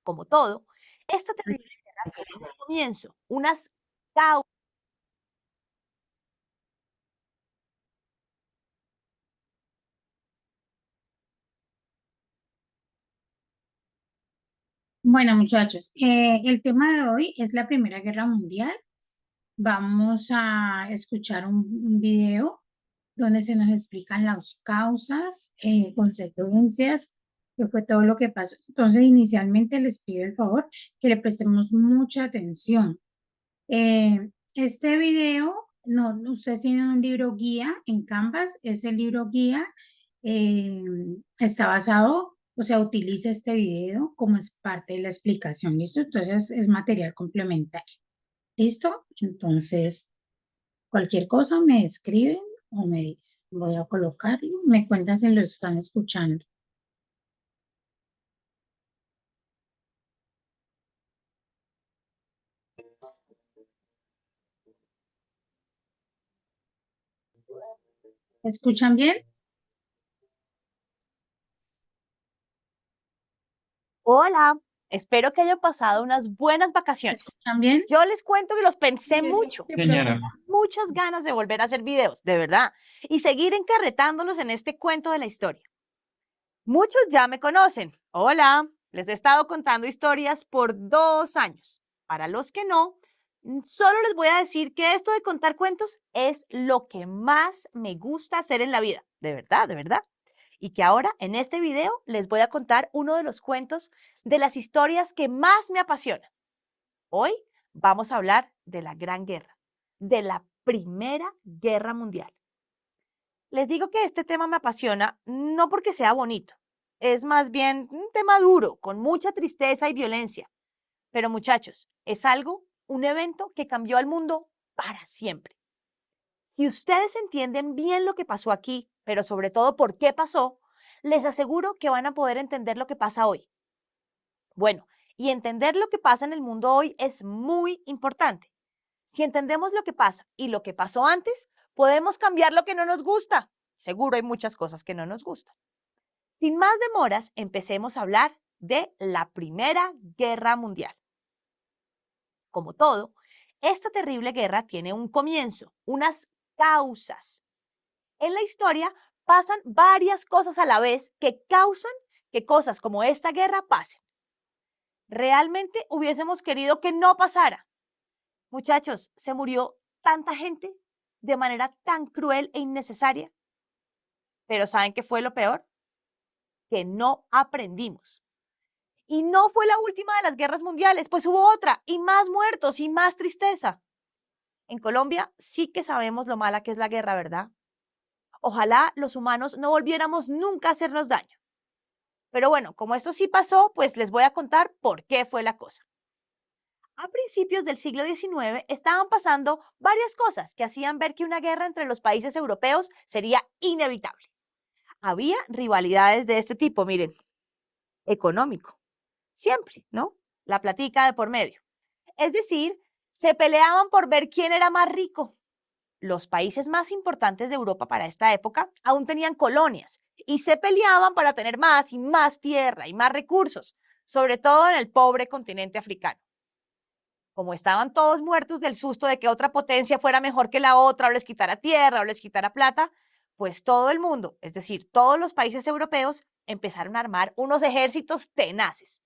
Como todo, esta terrible guerra tiene un comienzo, unas causas. Bueno, muchachos, el tema de hoy es la Primera Guerra Mundial. Vamos a escuchar un video donde se nos explican las causas, consecuencias, que fue todo lo que pasó. Entonces, inicialmente les pido el favor que le prestemos mucha atención. Este video, no, ustedes tienen un libro guía en Canvas, ese libro guía eh, está basado, o sea, utiliza este video como es parte de la explicación, ¿listo? Entonces es material complementario, ¿listo? Entonces, cualquier cosa me escriben o me dicen, voy a colocarlo, me cuentan si lo están escuchando. ¿Escuchan bien? Hola, espero que hayan pasado unas buenas vacaciones. ¿Escuchan bien? Yo les cuento que los pensé mucho. Señora, Tenía muchas ganas de volver a hacer videos, de verdad, y seguir encarretándolos en este cuento de la historia. Muchos ya me conocen. Hola, les he estado contando historias por 2 años. Para los que no, solo les voy a decir que esto de contar cuentos es lo que más me gusta hacer en la vida. De verdad, de verdad. Y que ahora en este video les voy a contar uno de los cuentos de las historias que más me apasionan. Hoy vamos a hablar de la Gran Guerra, de la Primera Guerra Mundial. Les digo que este tema me apasiona no porque sea bonito, es más bien un tema duro, con mucha tristeza y violencia. Pero muchachos, es algo, un evento que cambió al mundo para siempre. Si ustedes entienden bien lo que pasó aquí, pero sobre todo por qué pasó, les aseguro que van a poder entender lo que pasa hoy. Bueno, y entender lo que pasa en el mundo hoy es muy importante. Si entendemos lo que pasa y lo que pasó antes, podemos cambiar lo que no nos gusta. Seguro hay muchas cosas que no nos gustan. Sin más demoras, empecemos a hablar de la Primera Guerra Mundial. Como todo, esta terrible guerra tiene un comienzo, unas causas. En la historia pasan varias cosas a la vez que causan que cosas como esta guerra pasen. Realmente hubiésemos querido que no pasara. Muchachos, se murió tanta gente de manera tan cruel e innecesaria. Pero ¿saben qué fue lo peor? Que no aprendimos. Y no fue la última de las guerras mundiales, pues hubo otra, y más muertos y más tristeza. En Colombia sí que sabemos lo mala que es la guerra, ¿verdad? Ojalá los humanos no volviéramos nunca a hacernos daño. Pero bueno, como esto sí pasó, pues les voy a contar por qué fue la cosa. A principios del siglo XIX estaban pasando varias cosas que hacían ver que una guerra entre los países europeos sería inevitable. Había rivalidades de este tipo, miren, económico, siempre, ¿no? La platica de por medio. Es decir, se peleaban por ver quién era más rico. Los países más importantes de Europa para esta época aún tenían colonias y se peleaban para tener más y más tierra y más recursos, sobre todo en el pobre continente africano. Como estaban todos muertos del susto de que otra potencia fuera mejor que la otra o les quitara tierra o les quitara plata, pues todo el mundo, es decir, todos los países europeos, empezaron a armar unos ejércitos tenaces.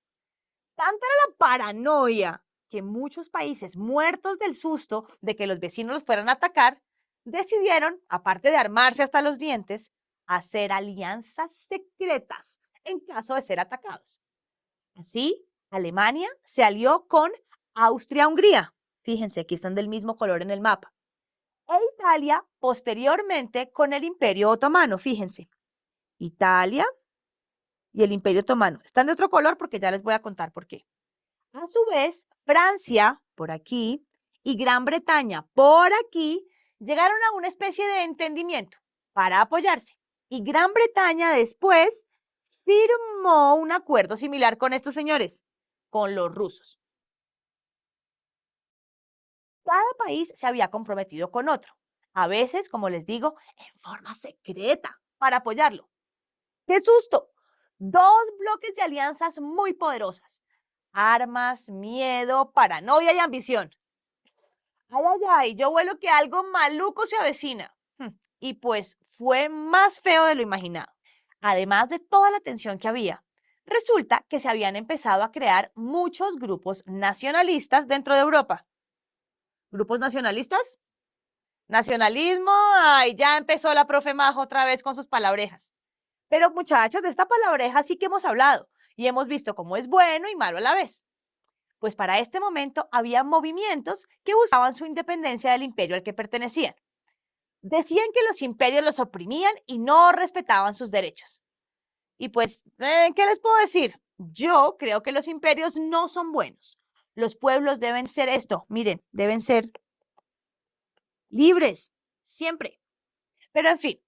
Tanta era la paranoia que muchos países, muertos del susto de que los vecinos los fueran a atacar, decidieron, aparte de armarse hasta los dientes, hacer alianzas secretas en caso de ser atacados. Así, Alemania se alió con Austria-Hungría. Fíjense, aquí están del mismo color en el mapa. E Italia, posteriormente, con el Imperio Otomano. Fíjense, Italia y el Imperio Otomano. Están de otro color porque ya les voy a contar por qué. A su vez, Francia, por aquí, y Gran Bretaña, por aquí, llegaron a una especie de entendimiento para apoyarse. Y Gran Bretaña después firmó un acuerdo similar con estos señores, con los rusos. Cada país se había comprometido con otro, a veces, como les digo, en forma secreta, para apoyarlo. ¡Qué susto! Dos bloques de alianzas muy poderosas. armas, miedo, paranoia y ambición. Ay, ay, ay, yo vuelo que algo maluco se avecina. Y pues fue más feo de lo imaginado. Además de toda la tensión que había, resulta que se habían empezado a crear muchos grupos nacionalistas dentro de Europa. ¿Grupos nacionalistas? Nacionalismo, ay, ya empezó la profe Majo otra vez con sus palabrejas. Pero muchachos, de esta palabreja sí que hemos hablado y hemos visto cómo es bueno y malo a la vez. Pues para este momento había movimientos que buscaban su independencia del imperio al que pertenecían. Decían que los imperios los oprimían y no respetaban sus derechos. Y pues, ¿qué les puedo decir? Yo creo que los imperios no son buenos. Los pueblos deben ser esto, miren, deben ser libres, siempre. Pero en fin,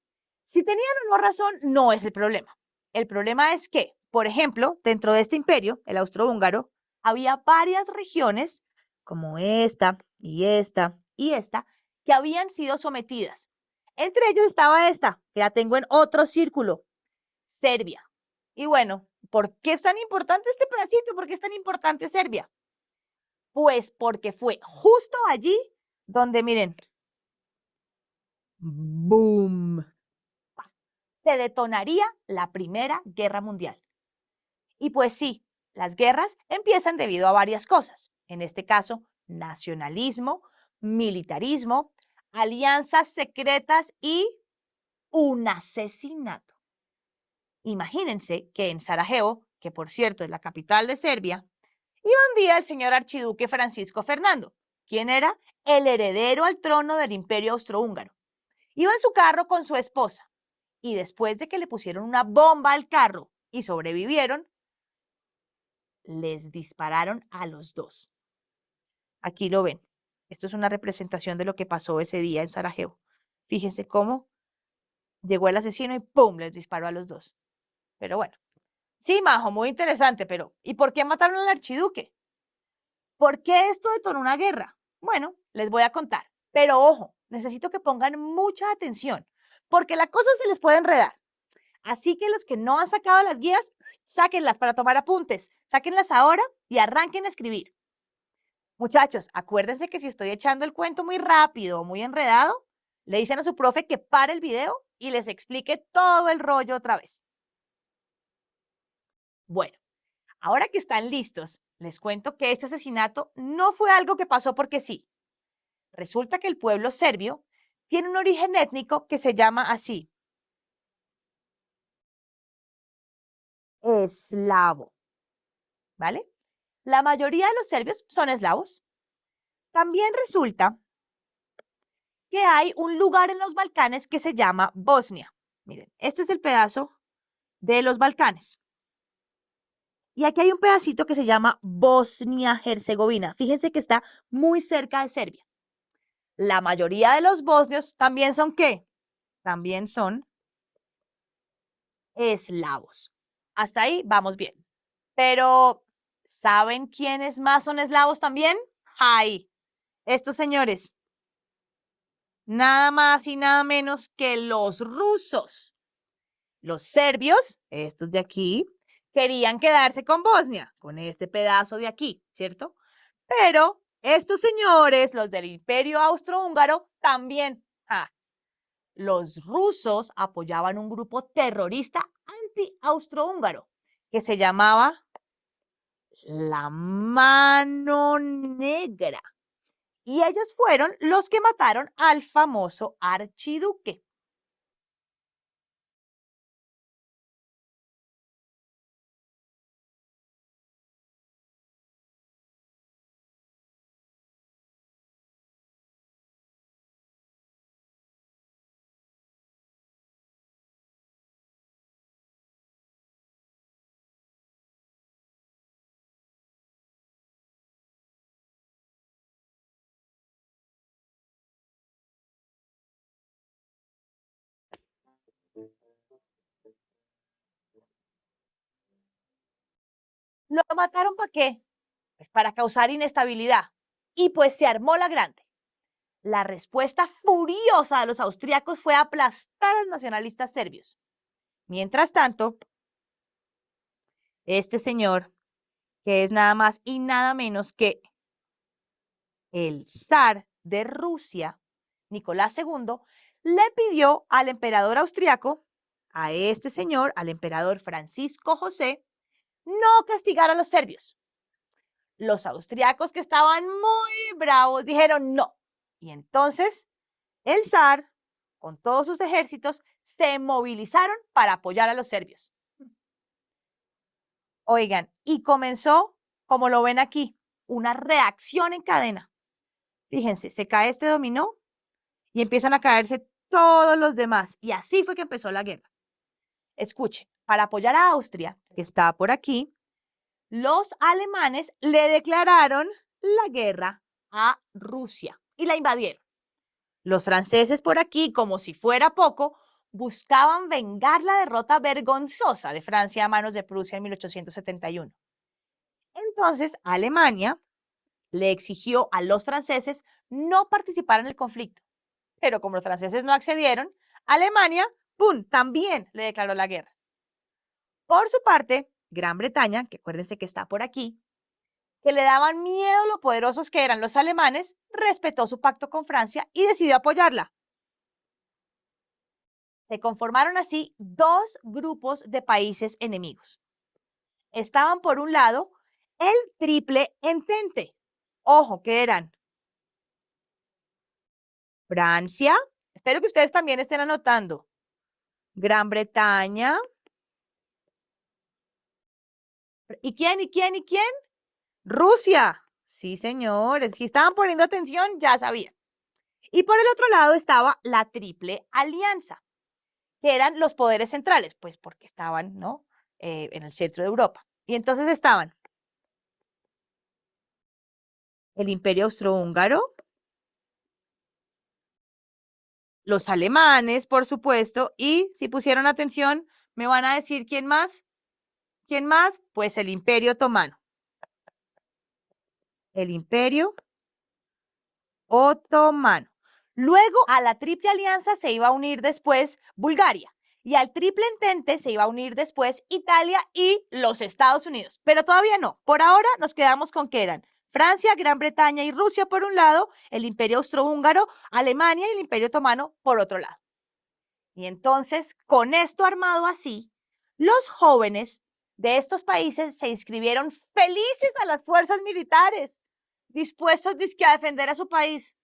si tenían o no razón, no es el problema. El problema es que, por ejemplo, dentro de este imperio, el austrohúngaro, había varias regiones, como esta y esta y esta, que habían sido sometidas. Entre ellos estaba esta, que la tengo en otro círculo, Serbia. Y bueno, ¿por qué es tan importante este pedacito? ¿Por qué es tan importante Serbia? Pues porque fue justo allí donde, miren, boom, se detonaría la Primera Guerra Mundial. Y pues sí, las guerras empiezan debido a varias cosas. En este caso, nacionalismo, militarismo, alianzas secretas y un asesinato. Imagínense que en Sarajevo, que por cierto es la capital de Serbia, iba un día el señor archiduque Francisco Fernando, quien era el heredero al trono del Imperio Austrohúngaro. Iba en su carro con su esposa y después de que le pusieron una bomba al carro y sobrevivieron, les dispararon a los dos. Aquí lo ven. Esto es una representación de lo que pasó ese día en Sarajevo. Fíjense cómo llegó el asesino y ¡pum! Les disparó a los dos. Pero bueno. Sí, Majo, muy interesante, pero ¿y por qué mataron al archiduque? ¿Por qué esto detonó una guerra? Bueno, les voy a contar. Pero ojo, necesito que pongan mucha atención, porque la cosa se les puede enredar. Así que los que no han sacado las guías, sáquenlas para tomar apuntes. Sáquenlas ahora y arranquen a escribir. Muchachos, acuérdense que si estoy echando el cuento muy rápido o muy enredado, le dicen a su profe que pare el video y les explique todo el rollo otra vez. Bueno, ahora que están listos, les cuento que este asesinato no fue algo que pasó porque sí. Resulta que el pueblo serbio tiene un origen étnico que se llama así, eslavo, ¿vale? La mayoría de los serbios son eslavos. También resulta que hay un lugar en los Balcanes que se llama Bosnia. Miren, este es el pedazo de los Balcanes. Y aquí hay un pedacito que se llama Bosnia-Herzegovina. Fíjense que está muy cerca de Serbia. La mayoría de los bosnios también son ¿qué? También son eslavos. Hasta ahí vamos bien. Pero, ¿saben quiénes más son eslavos también? ¡Ay! Estos señores. Nada más y nada menos que los rusos. Los serbios, estos de aquí, querían quedarse con Bosnia, con este pedazo de aquí, ¿cierto? Pero estos señores, los del Imperio Austrohúngaro, también. Los rusos apoyaban un grupo terrorista anti-austrohúngaro que se llamaba la Mano Negra. Y ellos fueron los que mataron al famoso archiduque. ¿Lo mataron para qué? Pues para causar inestabilidad. Y pues se armó la grande. La respuesta furiosa de los austriacos fue aplastar a los nacionalistas serbios. Mientras tanto, este señor, que es nada más y nada menos que el zar de Rusia, Nicolás II, le pidió al emperador austriaco, a este señor, al emperador Francisco José, no castigar a los serbios. Los austriacos, que estaban muy bravos, dijeron no. Y entonces el zar, con todos sus ejércitos, se movilizaron para apoyar a los serbios. Oigan, y comenzó, como lo ven aquí, una reacción en cadena. Fíjense, se cae este dominó y empiezan a caerse todos los demás. Y así fue que empezó la guerra. Escuchen, para apoyar a Austria, que está por aquí, los alemanes le declararon la guerra a Rusia y la invadieron. Los franceses por aquí, como si fuera poco, buscaban vengar la derrota vergonzosa de Francia a manos de Prusia en 1871. Entonces, Alemania le exigió a los franceses no participar en el conflicto. Pero como los franceses no accedieron, Alemania, ¡pum!, también le declaró la guerra. Por su parte, Gran Bretaña, que acuérdense que está por aquí, que le daban miedo lo poderosos que eran los alemanes, respetó su pacto con Francia y decidió apoyarla. Se conformaron así dos grupos de países enemigos. Estaban por un lado el Triple Entente. Ojo, que eran Francia, espero que ustedes también estén anotando, Gran Bretaña, ¿y quién, y quién, y quién? Rusia. Sí, señores, si estaban poniendo atención, ya sabían. Y por el otro lado estaba la Triple Alianza, que eran los poderes centrales, pues porque estaban, ¿no? En el centro de Europa. Y entonces estaban el Imperio Austrohúngaro, los alemanes, por supuesto, y si pusieron atención, me van a decir quién más. ¿Quién más? Pues el Imperio Otomano. El Imperio Otomano. Luego a la Triple Alianza se iba a unir después Bulgaria y al Triple Entente se iba a unir después Italia y los Estados Unidos. Pero todavía no. Por ahora nos quedamos con que eran Francia, Gran Bretaña y Rusia por un lado, el Imperio Austrohúngaro, Alemania y el Imperio Otomano por otro lado. Y entonces, con esto armado así, los jóvenes de estos países se inscribieron felices a las fuerzas militares, dispuestos a defender a su país.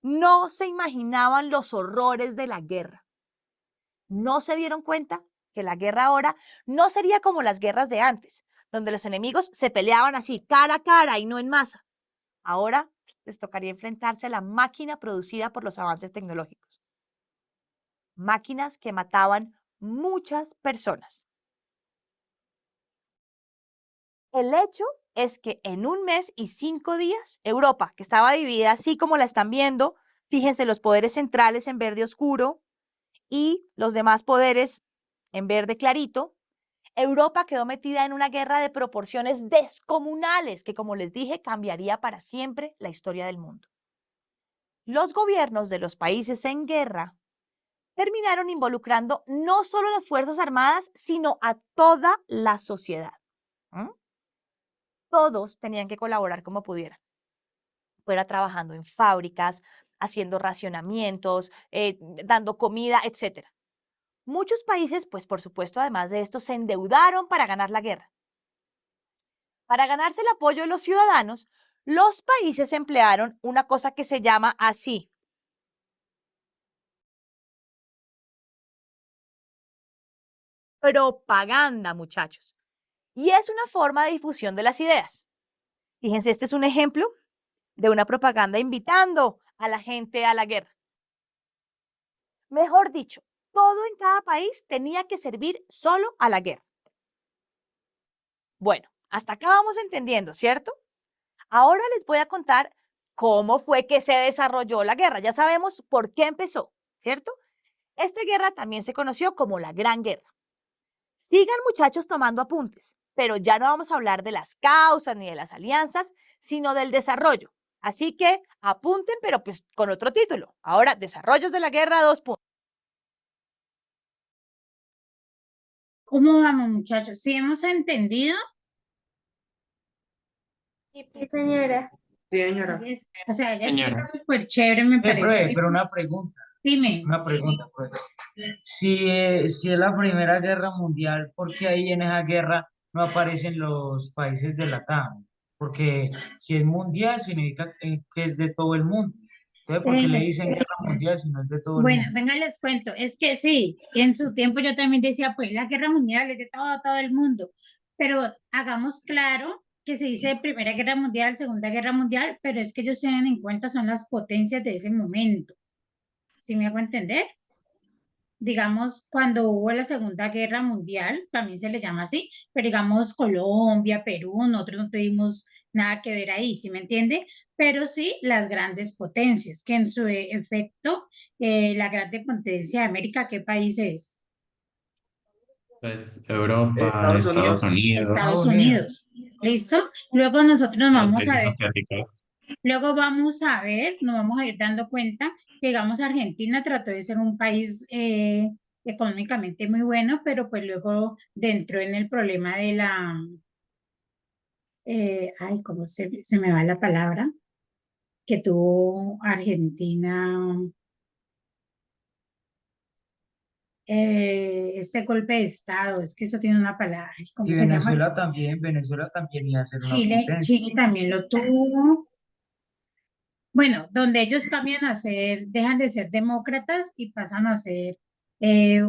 No se imaginaban los horrores de la guerra. No se dieron cuenta que la guerra ahora no sería como las guerras de antes, donde los enemigos se peleaban así, cara a cara y no en masa. Ahora les tocaría enfrentarse a la máquina producida por los avances tecnológicos. Máquinas que mataban muchas personas. El hecho es que en un mes y 5 días, Europa, que estaba dividida así como la están viendo, fíjense los poderes centrales en verde oscuro y los demás poderes en verde clarito, Europa quedó metida en una guerra de proporciones descomunales que, como les dije, cambiaría para siempre la historia del mundo. Los gobiernos de los países en guerra terminaron involucrando no solo a las Fuerzas Armadas, sino a toda la sociedad. Todos tenían que colaborar como pudieran, fuera trabajando en fábricas, haciendo racionamientos, dando comida, etc. Muchos países, pues por supuesto, además de esto, se endeudaron para ganar la guerra. Para ganarse el apoyo de los ciudadanos, los países emplearon una cosa que se llama así: propaganda, muchachos. Y es una forma de difusión de las ideas. Fíjense, este es un ejemplo de una propaganda invitando a la gente a la guerra. Mejor dicho, todo en cada país tenía que servir solo a la guerra. Bueno, hasta acá vamos entendiendo, ¿cierto? Ahora les voy a contar cómo fue que se desarrolló la guerra. Ya sabemos por qué empezó, ¿cierto? Esta guerra también se conoció como la Gran Guerra. Sigan, muchachos, tomando apuntes, pero ya no vamos a hablar de las causas ni de las alianzas, sino del desarrollo. Así que apunten, pero pues con otro título. Ahora, desarrollos de la guerra, 2 puntos. ¿Cómo vamos, muchachos? ¿Sí hemos entendido? Sí, señora. Sí, señora. O sea, ella explica Señora. súper chévere, me parece. Profe, pero una pregunta, Dime. profe. Si es la Primera Guerra Mundial, ¿por qué ahí en esa guerra no aparecen los países de la TAM? Porque si es mundial, significa que es de todo el mundo. Entonces, ¿por qué le dicen guerra mundial si no es de todo el Bueno, mundo? venga, les cuento. Es que sí, en su tiempo yo también decía, pues la guerra mundial es de todo el mundo. Pero hagamos claro que se dice Primera Guerra Mundial, Segunda Guerra Mundial, pero es que ellos tienen en cuenta son las potencias de ese momento. ¿Sí me hago entender? Digamos, cuando hubo la Segunda Guerra Mundial, también se le llama así, pero digamos Colombia, Perú, nosotros no tuvimos nada que ver ahí, ¿sí me entiende? Pero sí las grandes potencias, que en su efecto, la grande potencia de América, ¿qué país es? Pues Europa, Estados Estados Unidos. Unidos, Estados Estados Unidos. Unidos. ¿Listo? Luego nosotros nos los vamos a países ver. asiáticos. Luego vamos a ver, nos vamos a ir dando cuenta que, digamos, Argentina trató de ser un país económicamente muy bueno, pero pues luego entró en el problema de la, ay, ¿cómo se me va la palabra? Que tuvo Argentina, ese golpe de Estado, es que eso tiene una palabra, ay, ¿cómo Y se llama? Venezuela también iba a ser una Chile, potencia. Chile también lo tuvo. Bueno, donde ellos cambian a ser, dejan de ser demócratas y pasan a ser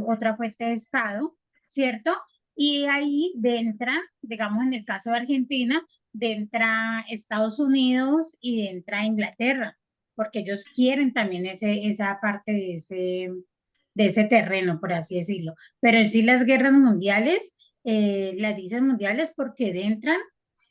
otra fuente de Estado, ¿cierto? Y ahí entran, digamos en el caso de Argentina, entra Estados Unidos y entra Inglaterra, porque ellos quieren también esa parte de ese terreno, por así decirlo. Pero en sí las guerras mundiales, las dicen mundiales porque entran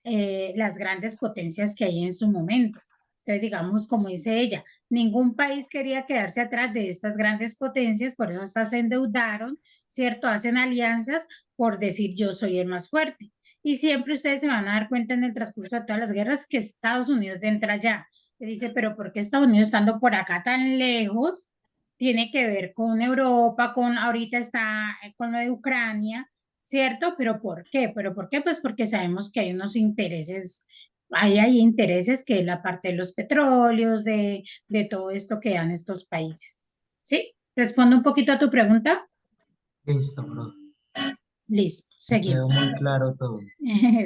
las grandes potencias que hay en su momento. Entonces, digamos, como dice ella, ningún país quería quedarse atrás de estas grandes potencias, por eso hasta se endeudaron, ¿cierto? Hacen alianzas por decir yo soy el más fuerte. Y siempre ustedes se van a dar cuenta en el transcurso de todas las guerras que Estados Unidos entra allá. Se dice, pero ¿por qué Estados Unidos estando por acá tan lejos? Tiene que ver con Europa, ahorita está con lo de Ucrania, ¿cierto? ¿Pero por qué? ¿Pero por qué? Pues porque sabemos que hay unos intereses, hay intereses que es la parte de los petróleos, de todo esto que dan estos países. ¿Sí? ¿Respondo un poquito a tu pregunta? Listo, profe. Listo, Me quedó seguimos. muy claro todo.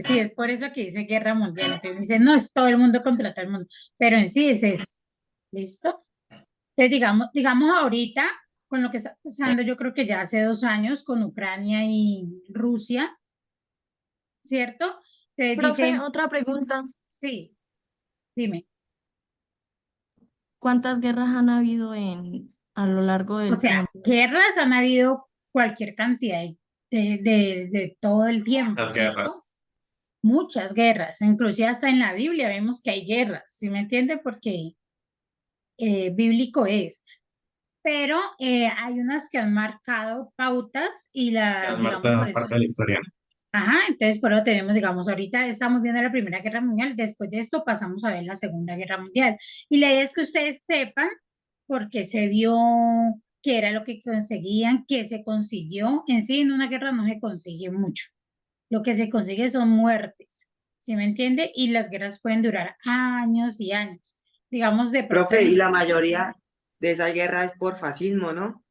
Sí, es por eso que dice guerra mundial. Entonces dice, no es todo el mundo contra todo el mundo, pero en sí es eso. ¿Listo? Entonces, digamos ahorita, con lo que está pasando, yo creo que ya hace 2 años con Ucrania y Rusia, ¿cierto? Entonces Profe, dicen, otra pregunta. sí, dime. ¿Cuántas guerras han habido a lo largo O del sea, tiempo? guerras han habido cualquier cantidad de todo el tiempo, Esas ¿cierto? guerras. Muchas guerras, inclusive hasta en la Biblia vemos que hay guerras, ¿sí me entiende? Porque bíblico es. Pero hay unas que han marcado pautas y Que la, han digamos, por marcado eso. parte de la historia. Ajá, entonces por eso tenemos, digamos, ahorita estamos viendo la Primera Guerra Mundial, después de esto pasamos a ver la Segunda Guerra Mundial. Y la idea es que ustedes sepan por qué se dio, qué era lo que conseguían, qué se consiguió. En sí, en una guerra no se consigue mucho. Lo que se consigue son muertes, ¿sí me entiende? Y las guerras pueden durar años y años. Digamos, de pronto Profe, y la mayoría de esa guerra es por fascismo, ¿no?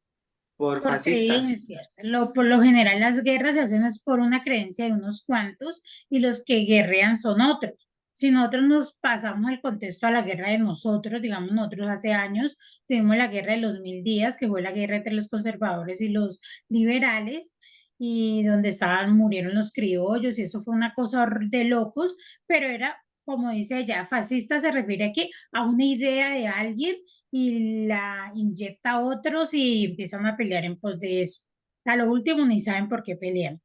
Por por fascistas. creencias. Por lo general las guerras se hacen es por una creencia de unos cuantos y los que guerrean son otros. Si nosotros nos pasamos el contexto a la guerra de nosotros, digamos nosotros hace años tuvimos la guerra de los 1000 días, que fue la guerra entre los conservadores y los liberales, y donde murieron los criollos, y eso fue una cosa de locos, pero era, como dice ella, fascista se refiere aquí a una idea de alguien y la inyecta a otros y empiezan a pelear en pos de eso. A lo último ni saben por qué pelean.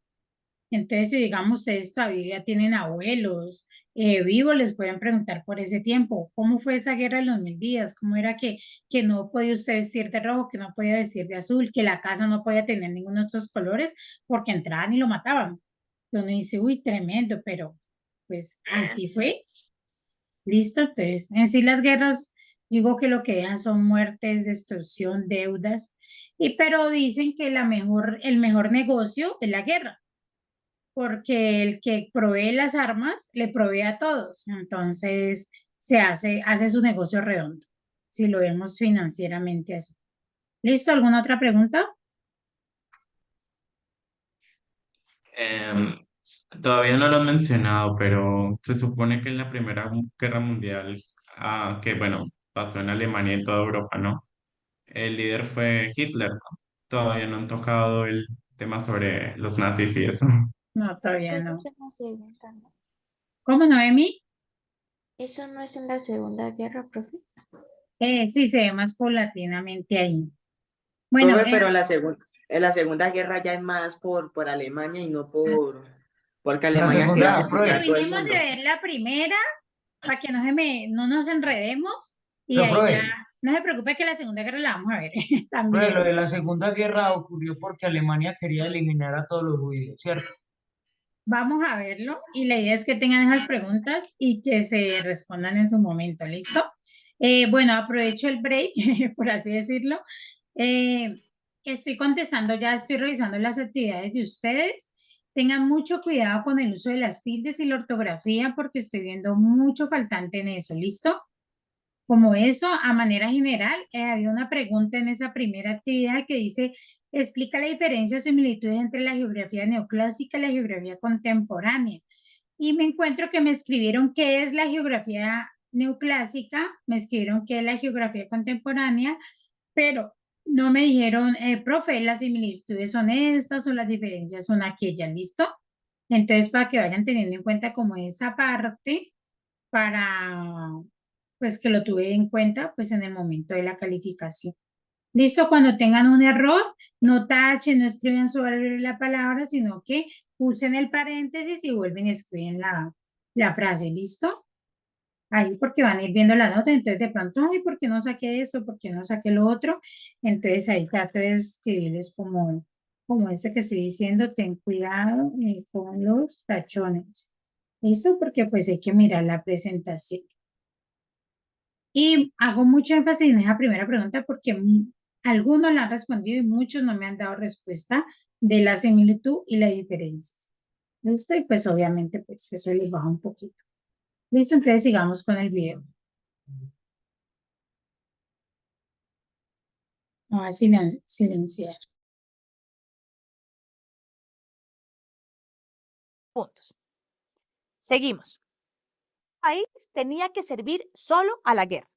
Entonces, si digamos, ustedes todavía tienen abuelos vivos, les pueden preguntar por ese tiempo, ¿cómo fue esa guerra de los 1000 días? ¿Cómo era que no podía usted vestir de rojo, que no podía vestir de azul, que la casa no podía tener ninguno de estos colores porque entraban y lo mataban? Y uno dice, uy, tremendo, pero pues así fue. Listo, entonces, en sí las guerras, digo que lo que dejan son muertes, destrucción, deudas, pero dicen que el mejor negocio es la guerra. porque el que provee las armas le provee a todos. Entonces, hace su negocio redondo, si lo vemos financieramente así. ¿Listo? ¿Alguna otra pregunta? Em, Todavía no lo han mencionado, pero se supone que en la Primera Guerra Mundial, que bueno, pasó en Alemania y en toda Europa, ¿no? El líder fue Hitler, ¿no? Todavía no han tocado el tema sobre los nazis y eso. No, Creo todavía que eso no. es en la segunda, ¿no? ¿Cómo, Noemi? Eso no es en la Segunda Guerra, profe. Sí, se ve más paulatinamente ahí. Bueno, Profe, pero en la Segunda Guerra ya es más por Alemania y no porque La Alemania quería segunda, conquistar todo el terminemos de mundo. ver la primera para que no nos enredemos y pero ahí ya, profe, no se preocupe que la Segunda Guerra la vamos a ver profe, también. lo de la Segunda Guerra ocurrió porque Alemania quería eliminar a todos los judíos, ¿cierto? Vamos a verlo y la idea es que tengan esas preguntas y que se respondan en su momento, ¿listo? Bueno, aprovecho el break, por así decirlo. Eh, Estoy contestando, ya estoy revisando las actividades de ustedes. Tengan mucho cuidado con el uso de las tildes y la ortografía porque estoy viendo mucho faltante en eso, ¿listo? Como eso, a manera general, había una pregunta en esa primera actividad que dice, explica la diferencia o similitud entre la geografía neoclásica y la geografía contemporánea. Y me encuentro que me escribieron qué es la geografía neoclásica, me escribieron qué es la geografía contemporánea, pero no me dijeron, profe, las similitudes son estas o las diferencias son aquellas, ¿listo? Entonces, para que vayan teniendo en cuenta como esa parte, para, pues que lo tuve en cuenta, pues en el momento de la calificación. ¿Listo? Cuando tengan un error, no tachen, no escriben sobre la palabra, sino que usen el paréntesis y vuelven y escriben la frase. ¿Listo? Ahí porque van a ir viendo la nota, entonces de pronto, ay, ¿por qué no saqué eso? ¿Por qué no saqué lo otro? Entonces ahí trato de escribirles como ese que estoy diciendo, ten cuidado con los tachones. ¿Listo? Porque pues hay que mirar la presentación. Y hago mucho énfasis en esa primera pregunta porque algunos la han respondido y muchos no me han dado respuesta de la similitud y la diferencia. ¿Listo? Y pues obviamente pues eso les baja un poquito. Listo, entonces sigamos con el video. Vamos a silenciar. Puntos. Seguimos. El país tenía que servir solo a la guerra.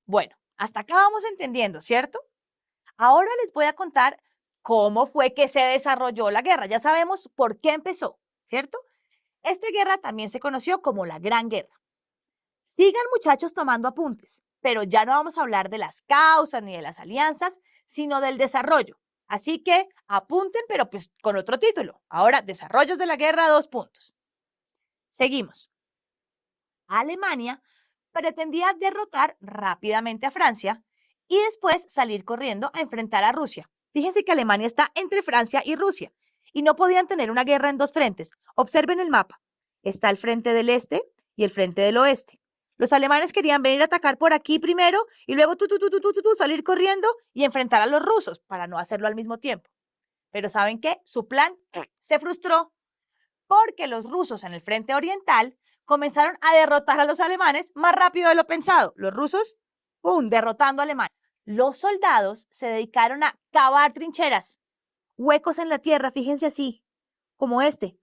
Bueno, hasta acá vamos entendiendo, ¿cierto? Ahora les voy a contar cómo fue que se desarrolló la guerra. Ya sabemos por qué empezó, ¿cierto? Esta guerra también se conoció como la Gran Guerra. Sigan, muchachos, tomando apuntes, pero ya no vamos a hablar de las causas ni de las alianzas, sino del desarrollo. Así que apunten, pero pues con otro título. Ahora, desarrollos de la guerra, 2 puntos. Seguimos. Alemania pretendía derrotar rápidamente a Francia y después salir corriendo a enfrentar a Rusia. Fíjense que Alemania está entre Francia y Rusia y no podían tener una guerra en dos frentes. Observen el mapa. Está el frente del este y el frente del oeste. Los alemanes querían venir a atacar por aquí primero y luego salir corriendo y enfrentar a los rusos para no hacerlo al mismo tiempo. Pero ¿saben qué? Su plan se frustró porque los rusos en el frente oriental comenzaron a derrotar a los alemanes más rápido de lo pensado. Los rusos, ¡pum!, derrotando a Alemania. Los soldados se dedicaron a cavar trincheras, huecos en la tierra, fíjense así, como este,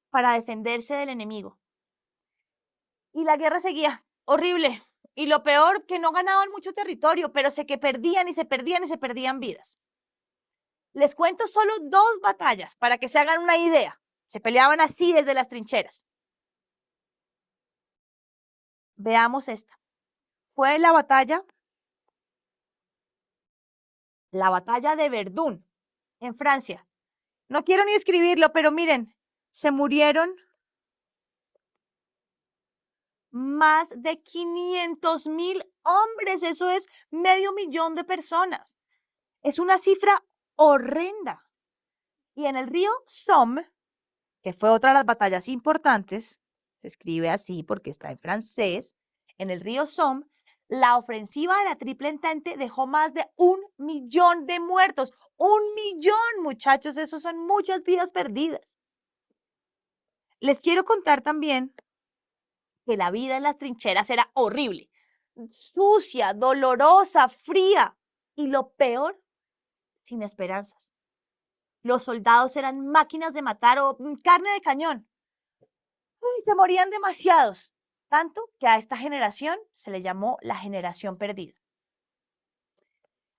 para defenderse del enemigo. Y la guerra seguía, horrible. Y lo peor, que no ganaban mucho territorio, pero sé que perdían y se perdían y se perdían vidas. Les cuento solo 2 batallas para que se hagan una idea. Se peleaban así desde las trincheras. Veamos esta. Fue la batalla de Verdún, en Francia. No quiero ni escribirlo, pero miren, se murieron más de 500.000 hombres. Eso es medio millón de personas. Es una cifra horrenda. Y en el río Somme, que fue otra de las batallas importantes, se escribe así porque está en francés, en el río Somme, La ofensiva de la Triple Entente dejó más de 1 millón de muertos. 1 millón, muchachos, eso son muchas vidas perdidas. Les quiero contar también que la vida en las trincheras era horrible, sucia, dolorosa, fría y lo peor, sin esperanzas. Los soldados eran máquinas de matar o carne de cañón. Ay, se morían demasiados, tanto que a esta generación se le llamó la generación perdida.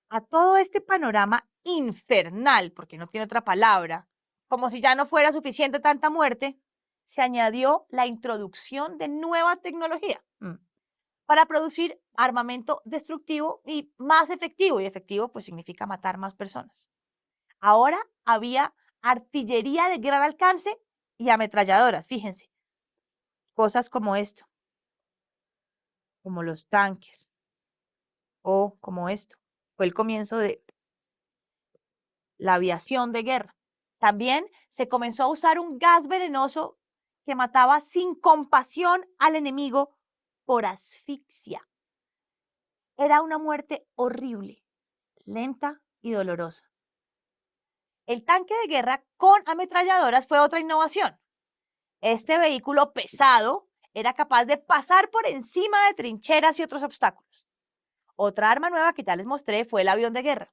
A todo este panorama infernal, porque no tiene otra palabra, como si ya no fuera suficiente tanta muerte, se añadió la introducción de nueva tecnología para producir armamento destructivo y más efectivo. Y efectivo, pues significa matar más personas. Ahora había artillería de gran alcance y ametralladoras, fíjense. Cosas como esto, como los tanques, o como esto. Fue el comienzo de la aviación de guerra. También se comenzó a usar un gas venenoso que mataba sin compasión al enemigo por asfixia. Era una muerte horrible, lenta y dolorosa. El tanque de guerra con ametralladoras fue otra innovación. Este vehículo pesado era capaz de pasar por encima de trincheras y otros obstáculos. Otra arma nueva que ya les mostré fue el avión de guerra.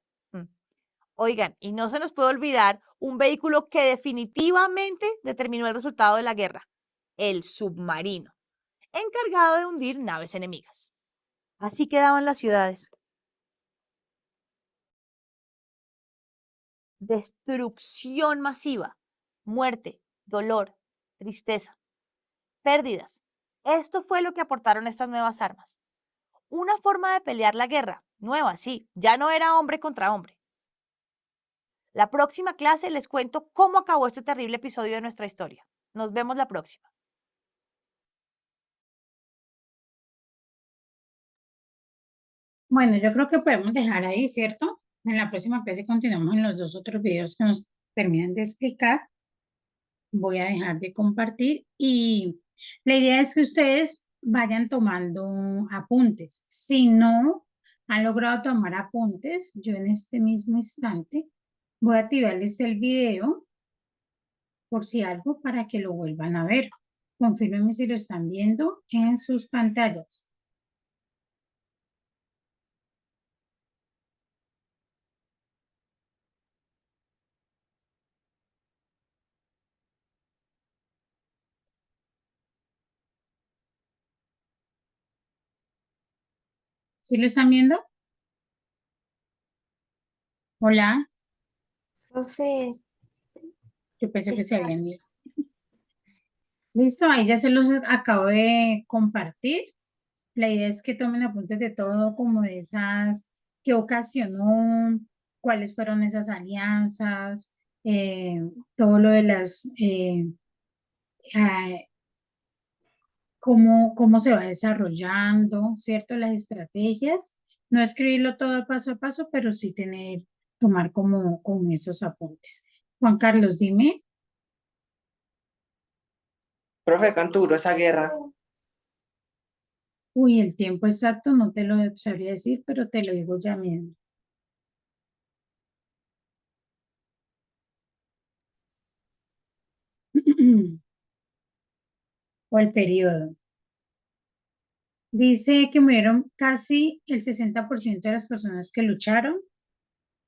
Oigan, y no se nos puede olvidar un vehículo que definitivamente determinó el resultado de la guerra, el submarino, encargado de hundir naves enemigas. Así quedaban las ciudades. Destrucción masiva, muerte, dolor, tristeza, pérdidas. Esto fue lo que aportaron estas nuevas armas. Una forma de pelear la guerra, nueva, sí, ya no era hombre contra hombre. La próxima clase les cuento cómo acabó este terrible episodio de nuestra historia. Nos vemos la próxima. Bueno, yo creo que podemos dejar ahí, ¿cierto? En la próxima clase continuamos en los dos otros videos que nos terminan de explicar. Voy a dejar de compartir y la idea es que ustedes vayan tomando apuntes. Si no han logrado tomar apuntes, yo en este mismo instante voy a activarles el video por si algo para que lo vuelvan a ver. Confírmenme si lo están viendo en sus pantallas. ¿Sí lo están viendo? Hola, Profe, yo pensé que se está, habían ido. Listo, ahí ya se los acabo de compartir. La idea es que tomen apuntes de todo, como de esas, qué ocasionó, cuáles fueron esas alianzas, todo lo de las, ah, cómo se va desarrollando, ¿cierto? Las estrategias. No escribirlo todo paso a paso, pero sí tomar como esos apuntes. Juan Carlos, dime. Profe, ¿cuánto duró esa guerra? Uy, el tiempo exacto no te lo sabría decir, pero te lo digo ya mismo. O el periodo. Dice que murieron casi el 60% de las personas que lucharon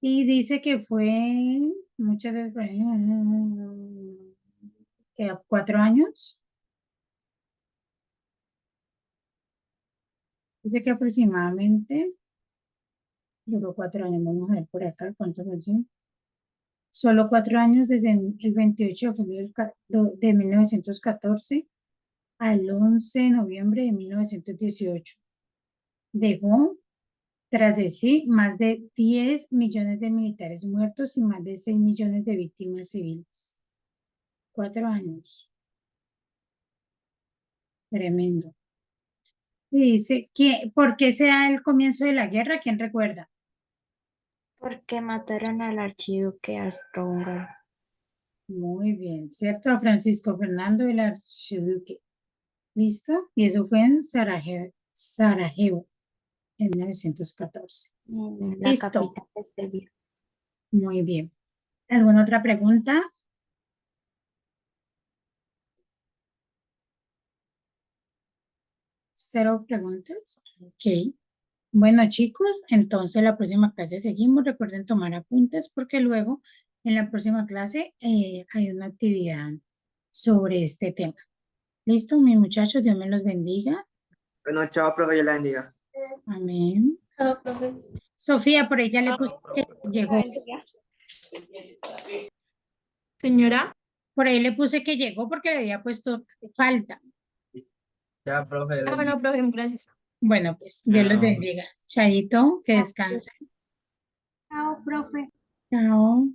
y dice que fue muchas veces, que 4 años. Dice que aproximadamente duró 4 años. Vamos a ver por acá cuántos años. Solo 4 años desde el 28 de julio de 1914 al 11 de noviembre de 1918. Dejó tras de sí más de 10 millones de militares muertos y más de 6 millones de víctimas civiles. 4 años. Tremendo. Y dice, ¿por qué se da el comienzo de la guerra? ¿Quién recuerda? porque mataron al archiduque austrohúngaro. Muy bien, ¿cierto? A Francisco Fernando del Archiduque. ¿Listo? Y eso fue en Sarajevo. en 1914. En la Listo. capital de Serbia. Muy bien. ¿Alguna otra pregunta? ¿Cero preguntas? Ok. Bueno, chicos, entonces la próxima clase seguimos. Recuerden tomar apuntes porque luego en la próxima clase hay una actividad sobre este tema. ¿Listo, mis muchachos? Dios me los bendiga. Bueno, chao, profe, Dios la bendiga. Amén. Chao, profe. Sofía, por ella le puse que llegó. Señora, Por ahí le puse que llegó porque le había puesto falta. Ya, profe. bueno, profe, gracias. Bueno, pues Dios los Chao. bendiga. Chaito, que descansen. Chao, profe. Chao.